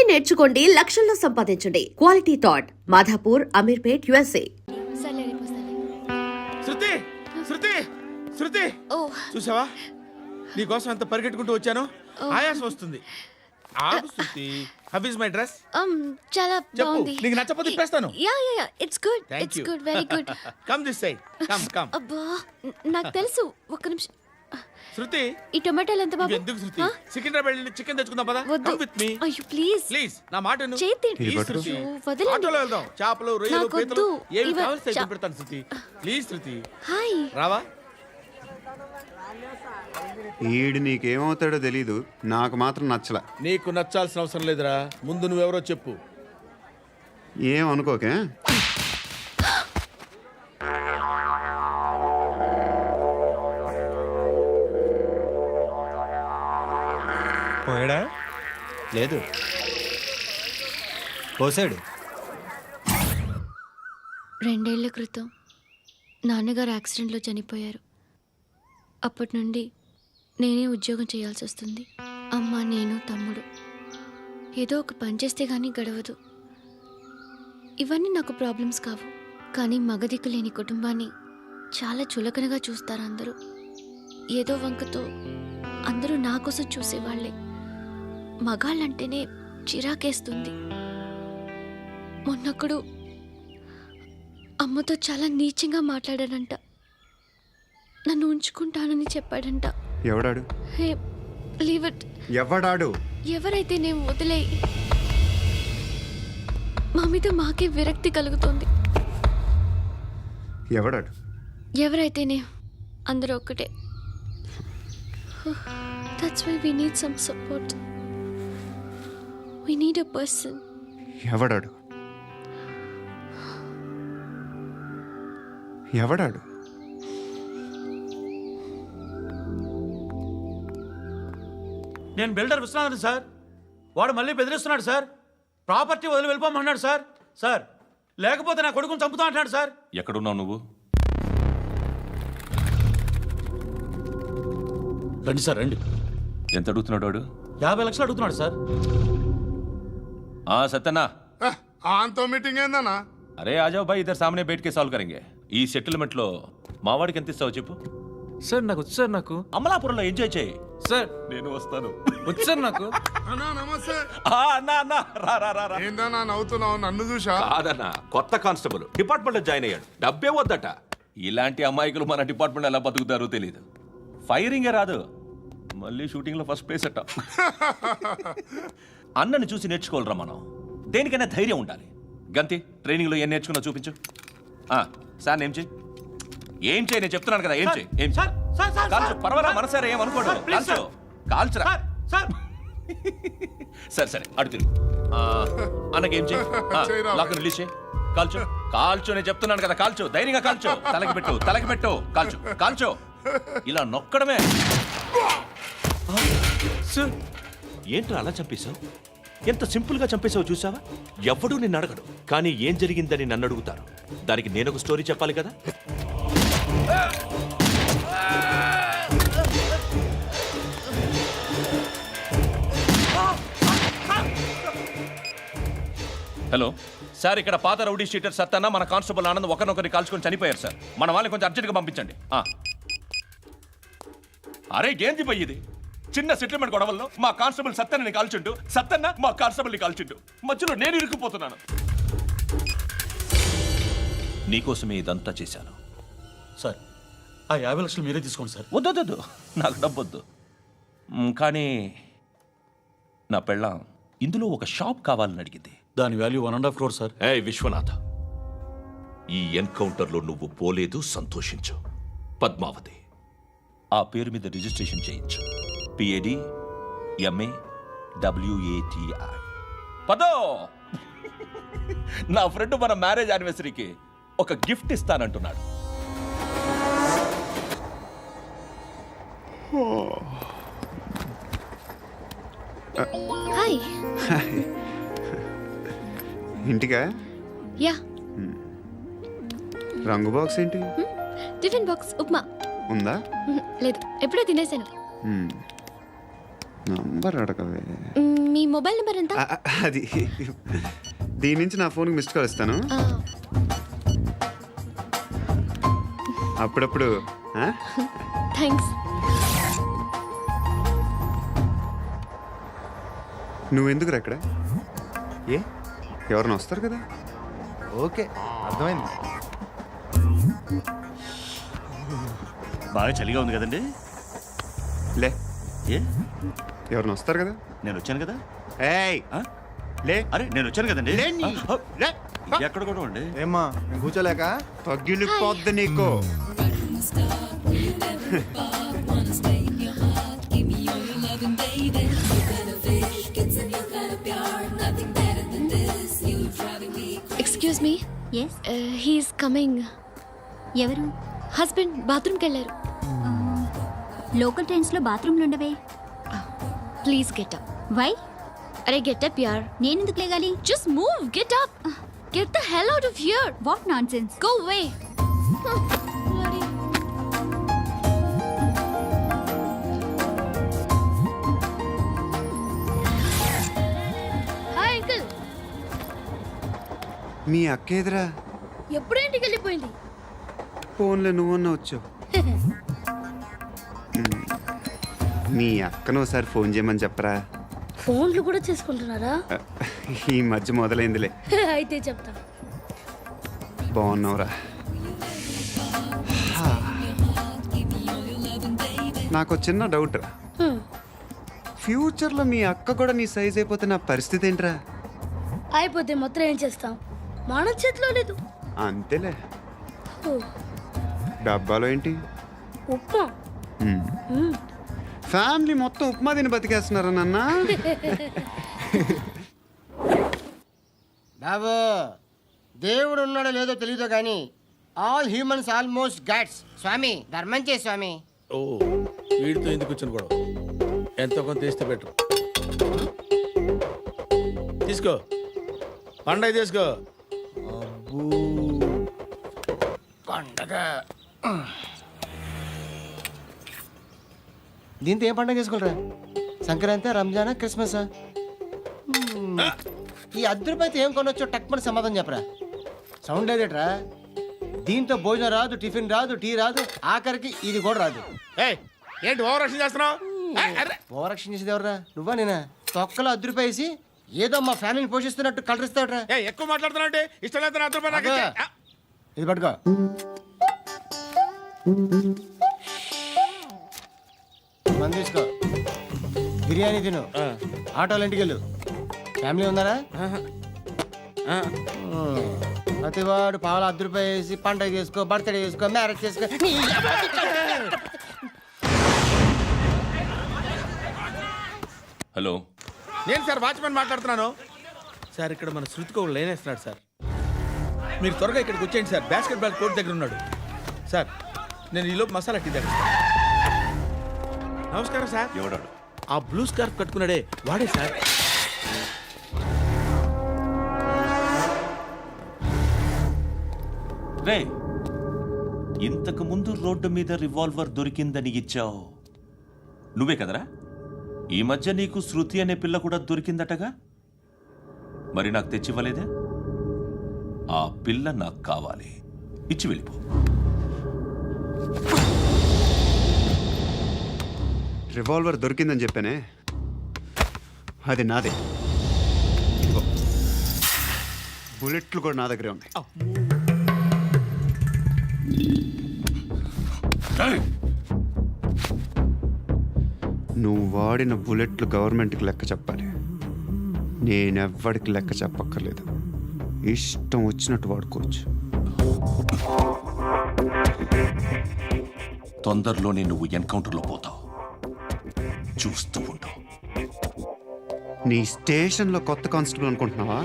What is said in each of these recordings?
నేర్చుకోండి, లక్షల్లో సంపాదించండి. Quality thought Madhapur, Ameerpet, USA. Shruti Shruti Shruti చూసావా నీకోసం ఎంత పరిగెట్టుకుంటూ వచ్చాను. ఆయాసం వస్తుంది. ఆగు Shruti. How is my dress? చాలా బాగుంది. నీకు నచ్చకపోతే తిప్పేస్తాను. Yeah it's good. It's good, very good. Come this side. Come. అబ్బా నాకు తెలుసు. ఒక్క నిమిషం. శృతి ఈ టొమాటోలు ఎంత బాబు? ఎందుకు శృతి? సికింద్రాబాద్ వెళ్ళి చికెన్ తెచ్చుకుందాం పద. Come with me. అయ్యో ప్లీజ్ నా మాట విను. చేతి శృతి వదలండి. ఆటోలో వెళ్దాం. చేపలు, రొయ్యలు, నాకు పీతలు వద్దు. ఏమి కావాలి సైతం పెడతాను శృతి. Please Shruti. హాయ్. రావా? ఈడు నీకేమవుతాడో తెలీదు, నాకు మాత్రం నచ్చలా. నీకు నచ్చాల్సిన అవసరం లేదురా. ముందు నువ్వెవరో చెప్పు. ఏమనుకోకే. పోయాడా? లేదు, పోసాడు. 2 ఏళ్ల క్రితం నాన్నగారు యాక్సిడెంట్లో చనిపోయారు. అప్పటి నుండి నేనే ఉద్యోగం చేయాల్సి వస్తుంది. అమ్మ, నేను, తమ్ముడు ఏదో ఒక పని చేస్తే కానీ గడవదు. ఇవన్నీ నాకు ప్రాబ్లమ్స్ కావు, కానీ మగదిక్కు లేని కుటుంబాన్ని చాలా చులకనగా చూస్తారు అందరూ. ఏదో వంకతో అందరూ నా కోసం చూసేవాళ్లే. మగాళ్ళంటేనే చిరాకేస్తుంది. మొన్నొక్కడు అమ్మతో చాలా నీచంగా మాట్లాడాడంట. నన్ను ఉంచుకుంటానని చెప్పాడంట. ఎవడాడు? Hey leave it. ఎవడాడు? ఎవరైతే నేను వదిలేయి. మా మీద మాకే విరక్తి కలుగుతుంది. ఎవడాడు? ఎవరైతేనే అందరూ ఒక్కటే. That's why we need some support. We need a person. ఎవడాడు? ఎవడాడు? నేను బిల్డర్ విశ్వనాథన్ సార్. వాడు మళ్ళీ బెదిరిస్తున్నాడు సార్. ప్రాపర్టీ వదిలి వెళ్ళిపోమన్నాడు సార్. సార్ లేకపోతే నా కొడుకుని చంపుతా అంటున్నాడు సార్. ఎక్కడున్నావు నువ్వు? రండి సార్ రండి. ఎంత అడుగుతున్నాడు వాడు? 50 లక్షలు అడుగుతున్నాడు సార్. సత్యనా, ఆంతో మీటింగ్ ఏందన్నా? అరే ఆజావ్ భాయ్, ఇద్దరు సామనే బయట కే సాల్వ్ కరెంగే. ఈ సెటిల్మెంట్ లో మావాడికి ఎంత ఇస్తావు చెప్పు. సార్ నాకు వచ్చు సార్. నాకు అమలాపురంలో ఎంజాయ్ చేయి సార్. నేను వస్తాను. వచ్చు సార్ నాకు. అన్నా నమస్తే. అన్నా రా రా రా రా. ఏందన్నా నవ్వుతున్నావు? నన్ను చూసా? కాదన్నా, కొత్త కానిస్టేబుల్ డిపార్ట్మెంట్ లో జాయిన్ అయ్యాడు. డబ్బే వద్దట. ఇలాంటి అమాయకులు మన డిపార్ట్మెంట్ ఎలా బతుకుతారో తెలియదు. ఫైరింగే రాదు, మళ్ళీ షూటింగ్ లో ఫస్ట్ ప్లేస్ అట్ట. అన్నని చూసి నేర్చుకోవాలరా మనం. దేనికైనా ధైర్యం ఉండాలి. గంతి, ట్రైనింగ్ లో ఏం నేర్చుకున్నా చూపించు. సార్ ఏం చేయి, ఏం చేయి, నేను చెప్తున్నాను కదా. ఏం చేయి, ఏం కాల్చు. పర్వాలా, మనసారా ఏమనుకోడు. కాల్చు, కాల్చురా. సరే సరే అడు తిరుగు. అన్నకేం చేయి, లాక్ రిలీజ్ చేయి. కాల్చు కాల్చు, నేను చెప్తున్నాను కదా. కాల్చు, ధైర్యంగా కాల్చు. తలకి పెట్టు, తలకి పెట్టు. కాల్చు కాల్చు. ఇలా నొక్కడమే. ఏంట్రా అలా చంపేశావు? ఎంత సింపుల్ గా చంపేశావు చూసావా? ఎవడూ నిన్ను అడగడు, కానీ ఏం జరిగిందని నన్ను అడుగుతారు. దానికి నేను ఒక స్టోరీ చెప్పాలి కదా. హలో సార్, ఇక్కడ పాత రౌడీ షీటర్ సత్తన్న, మన కానిస్టేబుల్ ఆనంద్ ఒకరినొకరిని కాల్చుకొని చనిపోయారు సార్. మన వాళ్ళని కొంచెం అర్జెంట్గా పంపించండి. అరే ఏంది పోయి ఇది? చిన్న సెటిల్మెంట్ గొడవల్లో మా కానిస్టేబుల్ సత్తన్నని కాల్చుంటూ, సత్తన్న మా కానిస్టేబుల్ని కాల్చుంటూ, మధ్యలో నేను ఇరుక్కుపోతున్నాను. నీకోసమే ఇదంతా చేశాను సార్. ఆ 50 లక్షలు మీరే తీసుకోండి సార్. వద్దొద్దు, నాకు డబ్బొద్దు. కానీ నా పెళ్ళాం ఇందులో ఒక షాప్ కావాలని అడిగింది. దాని వాల్యూ 1.5 crore సార్. విశ్వనాథ, ఈ ఎన్కౌంటర్లో నువ్వు పోలేదు, సంతోషించు. పద్మావతి ఆ పేరు మీద రిజిస్ట్రేషన్ చేయించు. PAD MAWATI. పదో, నా ఫ్రెండ్ మన మ్యారేజ్ యానివర్సరీకి ఒక గిఫ్ట్ ఇస్తానంటున్నాడు. హాయ్. ఇంటికా? యా. రంగు బాక్స్ ఏంటి? టిఫిన్ బాక్స్ ఉప్మా ఉందా? లేదు, ఎప్పుడో తినేసాను. నంబర్ అడగవే. మీ మొబైల్ నెంబర్ ఎంత? అది దీని నుంచి నా ఫోన్కి మిస్డ్ కాల్ ఇస్తాను. అప్పుడప్పుడు ఆ? థ్యాంక్స్. నువ్వెందుకు రా ఇక్కడ? ఏ ఎవరైనా వస్తారు కదా. ఓకే, అర్థమైంది. బాగా చలిగా ఉంది కదండి. లే, ఏ ఎవరైనా వస్తారు కదా. నేను వచ్చాను కదా. ఏయ్ ఆ? లే, అరే నేను వచ్చాను కదండి. లే నీ. లే. ఎక్కడ కూడా అండి. ఏమ్మా నేను కూర్చోలేక? తగ్గిలిపోద్ది నీకు. Excuse me. Yes he's coming. ఎవరు? హస్బెండ్ బాత్రూమ్కి వెళ్ళారు. లోకల్ ట్రైన్స్లో బాత్రూమ్లు ఉండవే. Please get up. వై? అరే గెట్ అప్ యార్. నేనెందుకు లేగాలి? Just move, get up. Get the hell out of here. What nonsense. Go away. Hi uncle. మీ అక్క ఎదురా ఎప్పుడు ఇంటికి వెళ్ళిపోయింది? ఫోన్లో నువ్వన్నా వచ్చావు. మీ అక్కను ఒకసారి ఫోన్ చేయమని చెప్పరా. ఫోన్లు కూడా చేసుకుంటున్నారా? ఈ మధ్య మొదలైందిలే. అయితే చెప్తా. బాగున్నావురా. నాకు చిన్న డౌట్ రా. ఫ్యూచర్లో మీ అక్క కూడా నీ సైజ్ అయిపోతే నా పరిస్థితి ఏంట్రా? అయిపోతే మాత్రం ఏం చేస్తాం? మన చేతిలో లేదు. అంతేలే. ఓ, డబ్బాలో ఏంటి? ఉప్మా. ఫ్యామిలీ మొత్తం ఉప్మా తిని బతికేస్తున్నారా నాన్న? బాబు, దేవుడు ఉన్నాడో లేదో తెలియదు కానీ ఆల్ హ్యూమన్స్ ఆల్మోస్ట్ గాడ్స్. స్వామి ధర్మం చే స్వామి. ఓ, వీడితో ఎందుకు వచ్చిన గొడవ? ఎంతో కొంత తీస్తే బెటర్. తీసుకో, పండగ తీసుకో. పండగ దీంతో ఏం పండగ చేసుకోరా? సంక్రాంతి, రంజానా, క్రిస్మసా? ఈ అద్దరిపైతే ఏం కొనొచ్చో టక్మని సమాధానం చెప్పరా. సౌండ్ లేదేట్రా? దీంతో భోజనం రాదు, టిఫిన్ రాదు, టీ రాదు, ఆఖరికి ఇది కూడా రాదు. ఏయ్, ఏంటి ఓవర్ యాక్షన్ చేస్తున్నావు? ఓవరాక్షన్ చేసేది ఎవరా? నువ్వా నేనా? తొక్కలో అద్దరిపేసి ఏదో మా ఫ్యామిలీని పోషిస్తున్నట్టు కలరిస్తావుట్రా. ఎక్కువ మాట్లాడుతున్నావు అంటే ఇష్టం లేదు. నా రూపాయలు నాకు ఇచ్చే. ఇది పట్టుకో. మంది తీసుకో, బిర్యానీ తిను, ఆటోలు ఇంటికి వెళ్ళు. ఫ్యామిలీ ఉన్నారా? ప్రతివాడు పావులు ₹10 వేసి పండగ చేసుకో, బర్త్డే చేసుకో, మ్యారేజ్ చేసుకో. హలో, నేను సార్ వాచ్మెన్ మాట్లాడుతున్నాను. సార్ ఇక్కడ మన శృతికో లేనేస్తున్నాడు సార్. మీరు త్వరగా ఇక్కడికి వచ్చేయండి సార్. బాస్కెట్ బాల్ కోర్ట్ దగ్గర ఉన్నాడు సార్. నేను ఈలోపు మసాలా టీ దగ్గర. నమస్కారం సార్. ఎవడాడు? ఆ బ్లూ స్కార్ఫ్ కట్టుకున్నాడే వాడే సార్. రే, ఇంతకు ముందు రోడ్డు మీద రివాల్వర్ దొరికిందని ఇచ్చావు నువ్వే కదరా? ఈ మధ్య నీకు శృతి అనే పిల్ల కూడా దొరికిందటగా? మరి నాకు తెచ్చివ్వలేదే? ఆ పిల్ల నాకు కావాలి, ఇచ్చి వెళ్ళిపో. రివాల్వర్ దొరికిందని చెప్పానే, అది నాదే. ఇదిగో, బుల్లెట్లు కూడా నా దగ్గరే ఉన్నాయి. నువ్వు వాడిన బుల్లెట్లు గవర్నమెంట్కి లెక్క చెప్పాలి. నేనెవ్వడికి లెక్క చెప్పక్కర్లేదు. ఇష్టం వచ్చినట్టు వాడుకోవచ్చు. తొందరలోనే నువ్వు ఎన్కౌంటర్లో పోతావు, చూస్తూ ఉంటావు. నీ స్టేషన్లో కొత్త కానిస్టేబుల్ అనుకుంటున్నావా?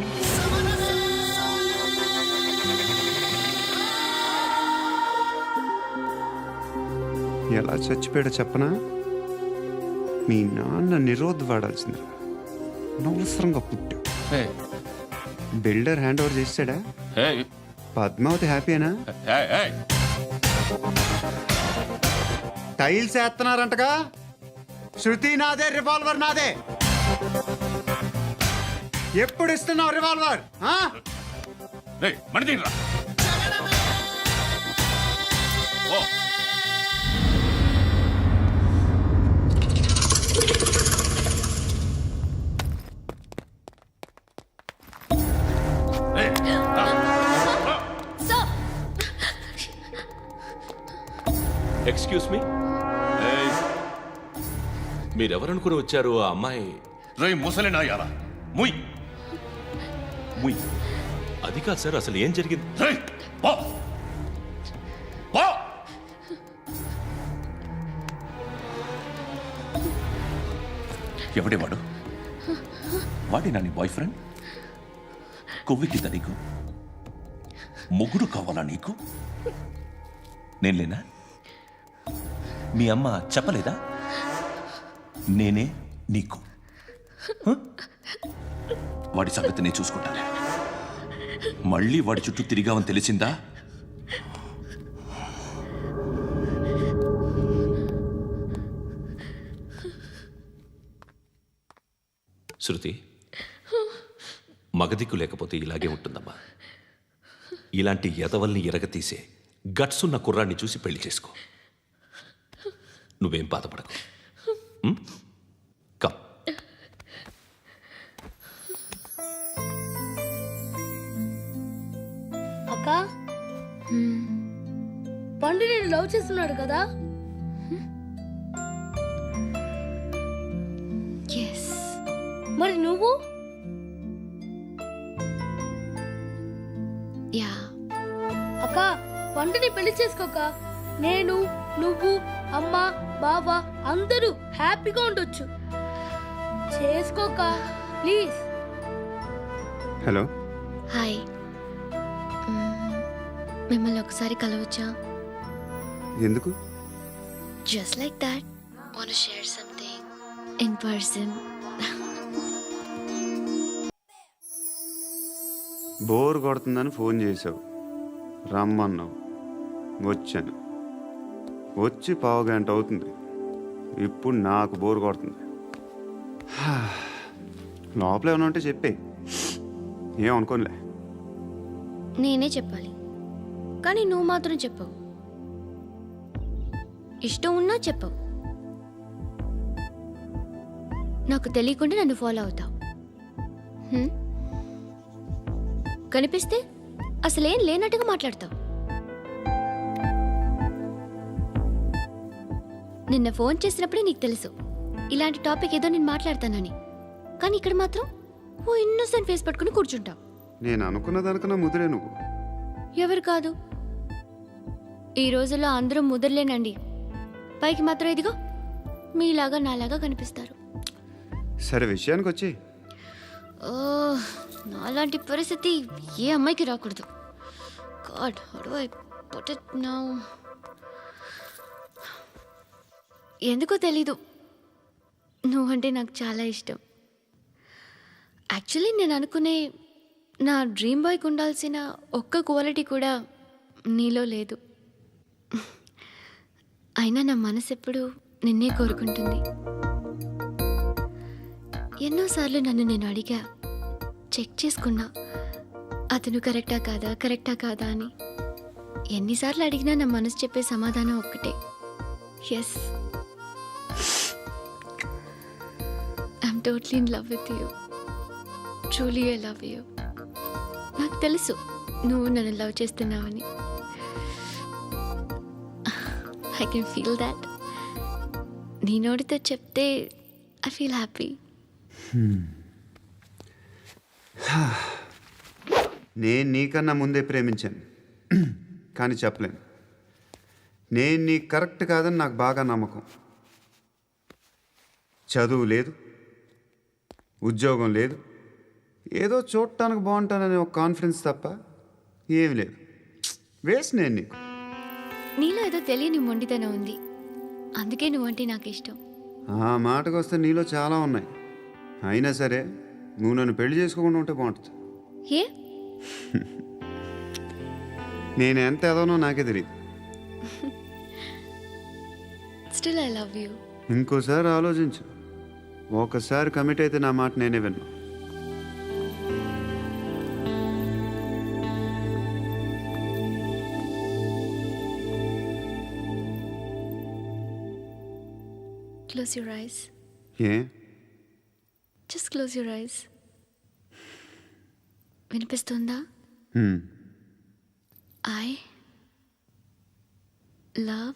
ఎలా చచ్చిపోయాడో చెప్పనా? మీ నాన్న నిరోధ్ వాడాల్సింది. అనవసరంగా పుట్టావు. బిల్డర్ హ్యాండ్ ఓవర్ చేసాడా? పద్మావతి హ్యాపీనా? టైల్స్ వేస్తున్నారంటగా? శృతి నాదే, రివాల్వర్ నాదే. ఎప్పుడు ఇస్తున్నావు రివాల్వర్? రేయ్, మణి తీయరా. ఓ రేయ్, రా. ఎక్స్క్యూజ్ మీ, మీరెవరనుకుని వచ్చారు? ఆ అమ్మాయి రేయ్ ముసలి నాయాలా, ముయ్. ముయ్. అది కాదు సార్, అసలు ఏం జరిగింది? రేయ్, పో. పో. ఎవడే వాడు? వాడి నా నీ బాయ్ ఫ్రెండ్? కొవ్వెక్కిందా నీకు? మొగుడు కావాలా నీకు? నేను లేనా? మీ అమ్మ చెప్పలేదా? నేనే నీకు. హ? వాడి సంగతి నేను చూసుకుంటాను. మళ్ళీ వాడి చుట్టూ తిరిగావని తెలిసిందా? శృతి, మగదిక్కు లేకపోతే ఇలాగే ఉంటుందమ్మా. ఇలాంటి ఎదవల్ని ఎరగతీసే గట్స్ ఉన్న కుర్రాన్ని చూసి పెళ్లి చేసుకో. నువ్వేం బాధపడకు. కమ్. అక్క పండు నేను లవ్ చేస్తున్నాడు కదా. ఎస్. మరి నువ్వు? యా. అక్క పండుని పెళ్లి చేసుకోక నేను, నువ్వు, అమ్మ, బావ అందరూ హ్యాపీగా ఉండొచ్చు. చేసుకోక ప్లీజ్. హలో. హాయ్. మిమ్మల్ని ఒకసారి కలవచ్చా? ఎందుకు? Just like that. Want to share something in person. Bore కొడుతుందని ఫోన్ చేసావు, రమ్మన్నావు, వచ్చాను. వచ్చి పావు గంట అవుతుంది. ఇప్పుడు నాకు బోర్ కొడుతుంది. లోపల ఏమైనా ఉంటే చెప్పే, ఏమనుకోనిలే. నేనే చెప్పాలి, కానీ నువ్వు మాత్రం చెప్పవు. ఇష్టం ఉన్నా చెప్పవు. నాకు తెలియకుండా నన్ను ఫాలో అవుతావు. కనిపిస్తే అసలేం లేనట్టుగా మాట్లాడతావు. నిన్న ఫోన్ చేసినప్పుడే నీకు తెలుసు ఇలాంటి టాపిక్ ఏదో నేను మాట్లాడతానని. కానీ ఇక్కడ మాత్రం ఓ ఇన్నోసెంట్ ఫేస్ పట్టుకుని కూర్చుంటావు. నేను అనుకున్న దానికన్నా ముదిరే నువ్వు. ఎవరు కాదు, ఈ రోజుల్లో అందరూ ముదరలేనండి. పైకి మాత్రం ఇదిగో మీలాగా నాలాగా కనిపిస్తారు. సరే విషయానికి వచ్చి. ఓ, నాలాంటి పరిస్థితి ఏ అమ్మాయికి రాకూడదు. God, how do I put it now? ఎందుకో తెలీదు, నువ్వంటే నాకు చాలా ఇష్టం. యాక్చువల్లీ నేను అనుకునే నా డ్రీమ్ బాయ్కి ఉండాల్సిన ఒక్క క్వాలిటీ కూడా నీలో లేదు. అయినా నా మనసు ఎప్పుడు నిన్నే కోరుకుంటుంది. ఎన్నోసార్లు నన్ను నేను అడిగా, చెక్ చేసుకున్నా అతను కరెక్టా కాదా అని. ఎన్నిసార్లు అడిగినా నా మనసు చెప్పే సమాధానం ఒక్కటే, yes, I'm totally in love with you. Truly I love you. నాకు తెలుసు నువ్వు నన్ను లవ్ చేస్తున్నావని. I can feel that. నీ నోటితో చెప్తే ఐ ఫీల్ హ్యాపీ. నేను నీకన్నా ముందే ప్రేమించాను, కానీ చెప్పలేను. నేను నీకు కరెక్ట్ కాదని నాకు బాగా నమ్మకం. చదువు లేదు, ఉద్యోగం లేదు, ఏదో చూడటానికి బాగుంటాననే ఒక కాన్ఫిడెన్స్ తప్ప ఏమి లేదు. వేస్ట్ నేను నీకు. నీలో ఏదో తెలియని మొండితనం ఉంది, అందుకే నువ్వంటే నాకు ఇష్టం. ఆ మాటకు వస్తే నీలో చాలా ఉన్నాయి. అయినా సరే నువ్వు నన్ను పెళ్లి చేసుకోకుండా ఉంటే బాగుంటుంది. ఏ? నేను ఎంత ఎదవనో నాకే తెలియదు. Still I love you. ఇంకోసారి ఆలోచించు. ఒకసారి కమిట్ అయితే నా మాట నేనే విన్నా. Close your eyes. A just close your eyes. వినిపిస్తుందా? ఐ లవ్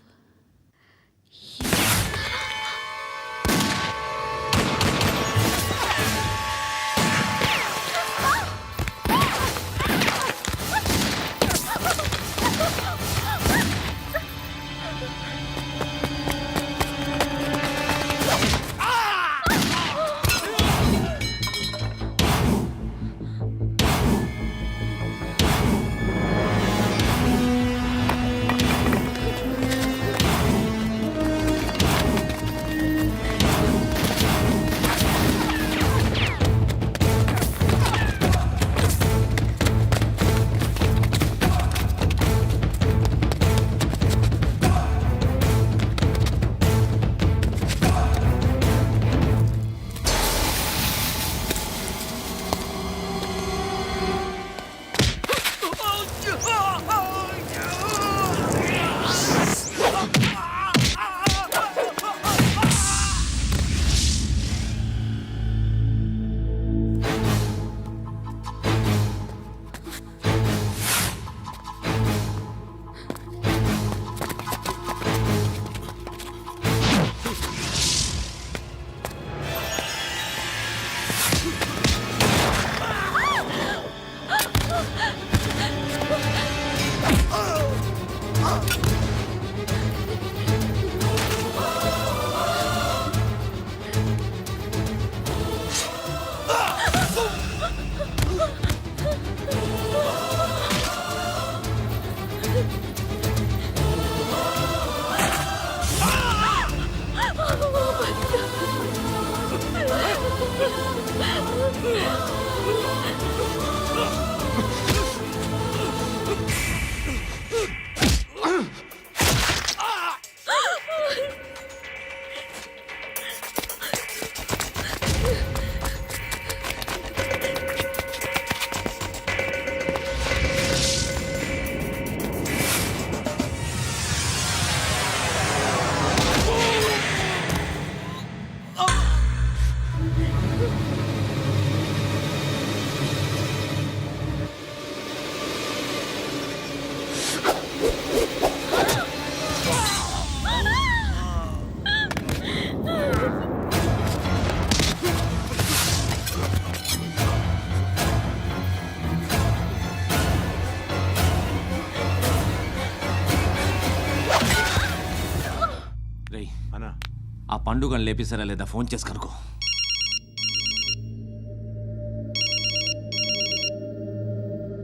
ఆ పండుగను లేపేశారా లేదా ఫోన్ చేసి కనుకో.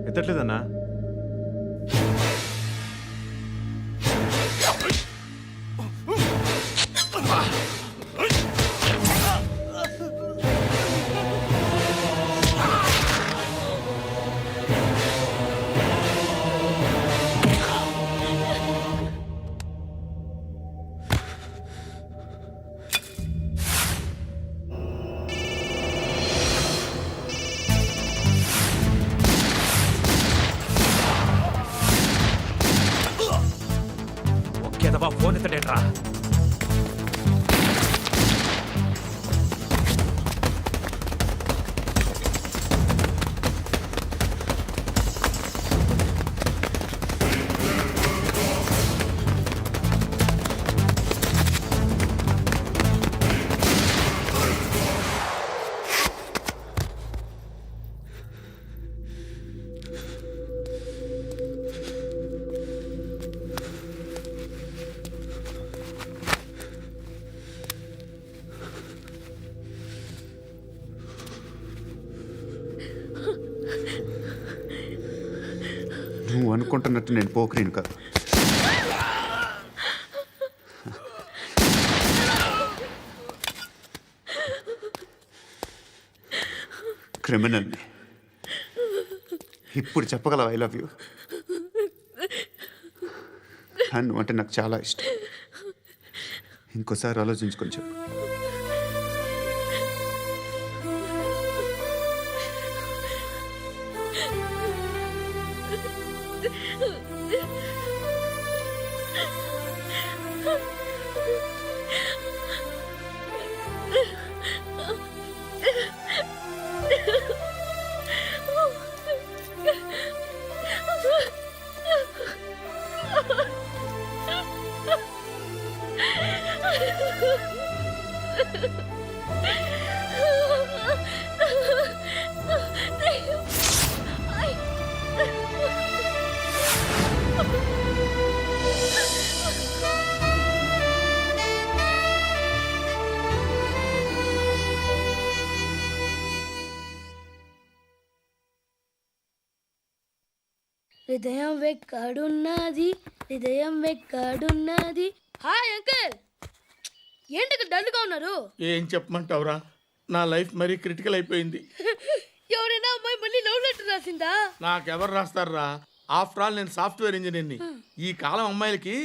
ఎత్తట్లేదన్నా. ఫోన్ ఎత్తడేట్రా. నువ్వు అనుకుంటున్నట్టు నేను పోకరీని కాదు. క్రిమినల్ని. ఇప్పుడు చెప్పగలవా ఐ లవ్ యూ? నువ్వు అంటే నాకు చాలా ఇష్టం. ఇంకోసారి ఆలోచించుకొని చెప్పు. హృదయం వెక్కడున్నది, హృదయం వెక్కడున్నది. హాయ్ అంకుల్, ఏంటి డల్గా ఉన్నారు? ఏం చెప్పమంటావురా, నా లైఫ్ మరీ క్రిటికల్ అయిపోయింది. ఎవరైనా అమ్మాయి మళ్ళీ లవ్ లెటర్ రాసిందా? నాకెవరు రాస్తారా? ఆఫ్టర్ ఆల్ నేను సాఫ్ట్వేర్ ఇంజనీర్ని. ఈ కాలం అమ్మాయిలకి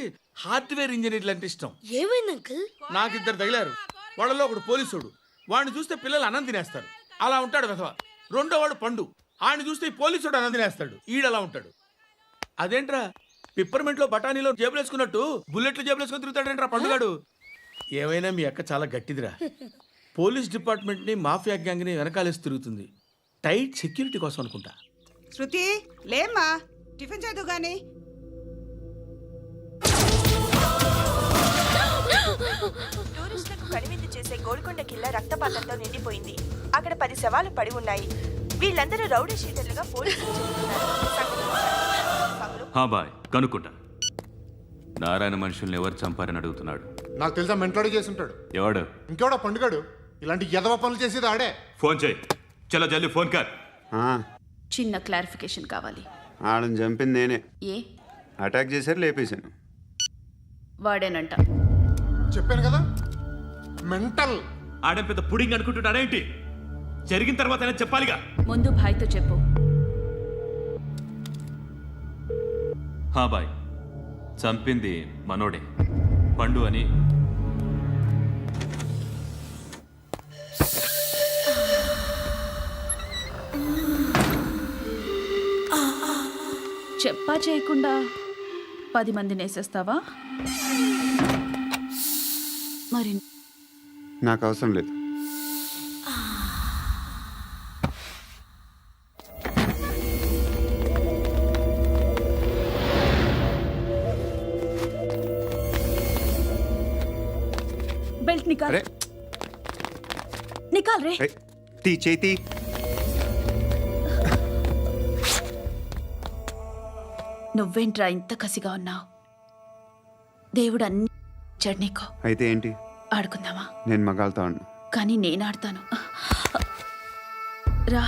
హార్డ్వేర్ ఇంజనీర్లు అంటే ఇష్టం. ఏమైంది అంకుల్? నాకు ఇద్దరు తగిలారు. వాళ్ళలో ఒకడు పోలీసుడు. వాడిని చూస్తే పిల్లలు అన్నం తినేస్తారు, అలా ఉంటాడు వెధవ. రెండో వాడు పండు. ఆయన చూస్తే ఈ పోలీసుడు అన్నం తినేస్తాడు, ఈడలా ఉంటాడు. అదేంట్రా, పిప్పర్మెంట్లో బఠానీలో జేబులు వేసుకున్నట్టు బుల్లెట్లు జేబులు వేసుకుని తిరుగుతాడేంట్రా పండుగాడు. ఏమైనా మీ అక్క చాలా గట్టిదిరా. పోలీస్ డిపార్ట్మెంట్ని మాఫియా గ్యాంగ్ని వెనకాలేసి తిరుగుతుంది. టైట్ సెక్యూరిటీ కోసం అనుకుంటా. శృతి లేమ్మా, టిఫిన్ చేదు గాని. టూరిస్టులకు కనువిందు చేసే గోల్కొండ కిల్లా రక్తపాతంతో నిండిపోయింది. అక్కడ 10 శవాలు పడి ఉన్నాయి. వీళ్ళందరూ రౌడీ షీటర్లుగా పోలీసులు బాయ్ కనుక్కుంటా. నారాయణ మనుషుల్ని ఎవరు చంపారని అడుగుతున్నాడు. నాకు తెలుసా మెంటోడి చేసి ఉంటాడు. ఎవడు? ఇంకెవడో పండుగాడు. ఇలాంటి ఎదవ పనులు చేసేది ఆడే. ఫోన్ చేయి. చలో జల్దీ ఫోన్ కర్. చిన్న క్లారిఫికేషన్ కావాలి. ఆడని చంపింది నేనే. ఏ? అటాక్ చేశారు, లేపేశాను. వాడేనంట. చెప్పాను కదా, మెంటల్. ఆడే పెద్ద పుడింగ్ అనుకుంటున్నాడేంటి? జరిగిన తర్వాత అయినా చెప్పాలిగా. ముందు భాయ్తో చెప్పు. బాయ్, చంపింది మనోడే, పండు అని. చెప్పా చేయకుండా 10 మందిని వేసేస్తావా? మరి నాకు అవసరం లేదు. బెల్ట్ నికాల్. అరే నికాల్ రే. తీ చేతి. నువ్వేంట్రా ఇంత కసిగా ఉన్నావు? దేవుడు అన్ని ఇచ్చాడు నీకు. అయితే ఏంటి? ఆడుకుందామా? నేను మగాళ్ళతో ఆడను. కానీ నేను ఆడతాను. రా.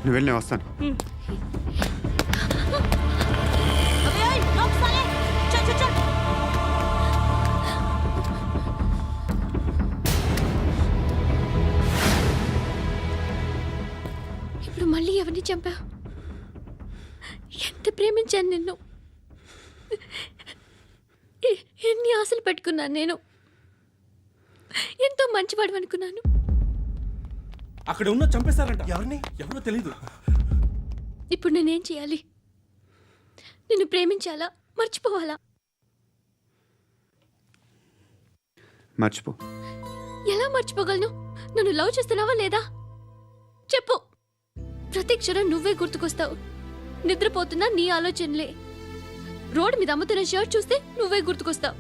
నువ్వు వెళ్ళి నేను వస్తాను. ఇప్పుడు మళ్ళీ ఎవరిని చంపా? ఎంత ప్రేమించాను నిన్ను, ఎన్ని ఆశలు పెట్టుకున్నాను నేను, ఎంతో మంచివాడు అనుకున్నాను. అక్కడ ఉన్న చంపేస్తారంట. ఎవరిని? ఎవరో తెలీదు. ఇప్పుడు నేనేం చేయాలి? నిన్ను ప్రేమించాలా, మర్చిపోవాలా? మర్చిపో. ఎలా మర్చిపోగలను? నన్ను లవ్ చేస్తున్నావా లేదా చెప్పు. ప్రతి క్షణం నువ్వే గుర్తుకొస్తావు. నిద్రపోతున్నా నీ ఆలోచనలే. రోడ్డు మీద అమ్ముతున్న షర్ట్ చూస్తే నువ్వే గుర్తుకొస్తావు.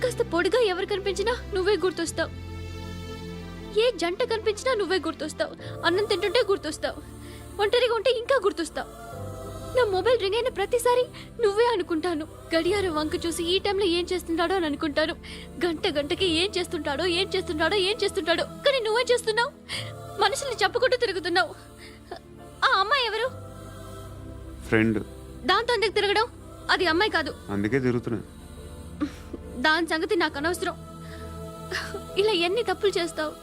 కాస్త పొడిగా ఎవరు కనిపించినా నువ్వే గుర్తొస్తావు. ఏ జంట కనిపించినా నువ్వే గుర్తొస్తావు. అన్నం తింటుంటే గుర్తొస్తావు. ఒంటరిగా ఉంటే ఇంకా గుర్తొస్తావు. నా మొబైల్ రింగ్ అయిన ప్రతిసారి నువ్వే అనుకుంటాను. గడియారం వంక చూసి ఈ టైంలో ఏం చేస్తున్నాడో అని అనుకుంటాను. గంటకి ఏం చేస్తుంటాడో కానీ నువ్వే చేస్తున్నావు. మనుషుల్ని చెప్పుకుంటూ తిరుగుతున్నావు. ఆ అమ్మాయి ఎవరు? ఫ్రెండ్. దాంతో ఎందుకు తిరగడం? అది అమ్మాయి కాదు. అందుకే తిరుగుతున్నా. దాని సంగతి నాకు అనవసరం. ఇలా ఎన్ని తప్పులు చేస్తావు?